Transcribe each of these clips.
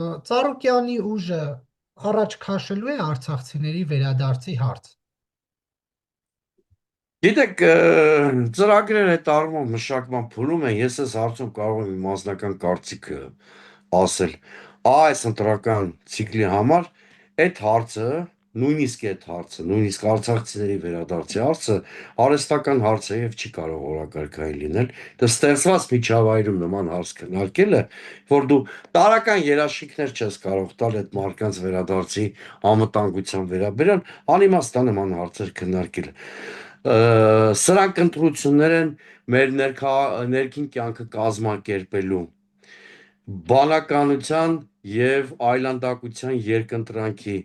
Ծառուկյանի ուժը առաջ քաշելու է արցախցիների վերադարձի հարց։ Գիտեք, ծրագրերը այդ առումով մշակման փուլում են, ես այս հարցում կարող եմ իմ անձնական կարծիքը ասել։ Այս ընտրական ցիկլի համար այդ հարցը, նույնիսկ արցախցիների վերադարձի հարցը արհեստական հարց է եւ չի կարող օրակարգային լինել։ Դա ստեղծված միջավայրում նման հարց քննարկելը, որ դու տարական երաշխիքներ չես կարող տալ այդ մարդկանց վերադարձի անվտանգության վերաբերյալ, անիմաստ է նման հարցեր քննարկելը։ Սրանք ընտրություններ են մեր ներքին կյանքը կազմակերպելու բանականության եւ այլանդակության երկընտրանքի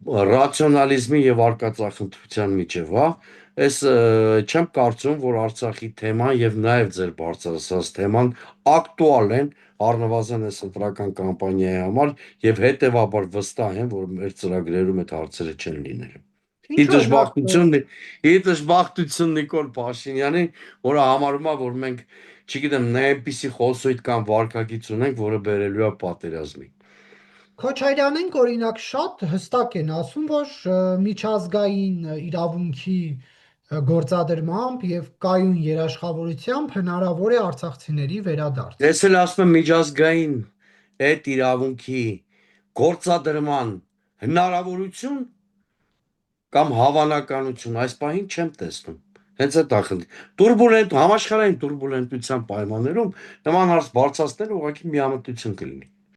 ռացիոնալիզմի եւ արկածախնդրության միջև, հա, այս չեմ կարծում, որ Արցախի թեման եւ նաեւ ձեր բարձրացած թեման ակտուալ են առնվազն այս ընտրական կամպանիայի համար եւ հետեւաբար վստահ եմ, որ մեր ծրագրերում այդ հարցերը չեն լինելու։ Ի Ինչու է նա դժբախտություն, ի դժբախտություն Նիկոլ Փաշինյանի, որը համարում է, որ մենք, չգիտեմ, նա այնպիսի խոսույթ կամ վարքագիծ ունենք, որը բերելու է պատերազմի։ Քոչարյանենք օրինակ շատ հստակ են ասում, որ միջազգային իրավունքի գործադրմամբ եւ կայուն երաշխավորությամբ հնարավոր է արցախցիների վերադարձ։ Ես էլ ասում եմ միջազգային այդ իրավունքի գործադրման հնարավորություն կամ հավանականություն այս պահին չեմ տեսնում։ Հենց այդ ախնդիր։ Համաշխարհային տուրբուլենտության պայմաններում նման հարց բարձրացնելը ուղղակի միամտություն կլինի։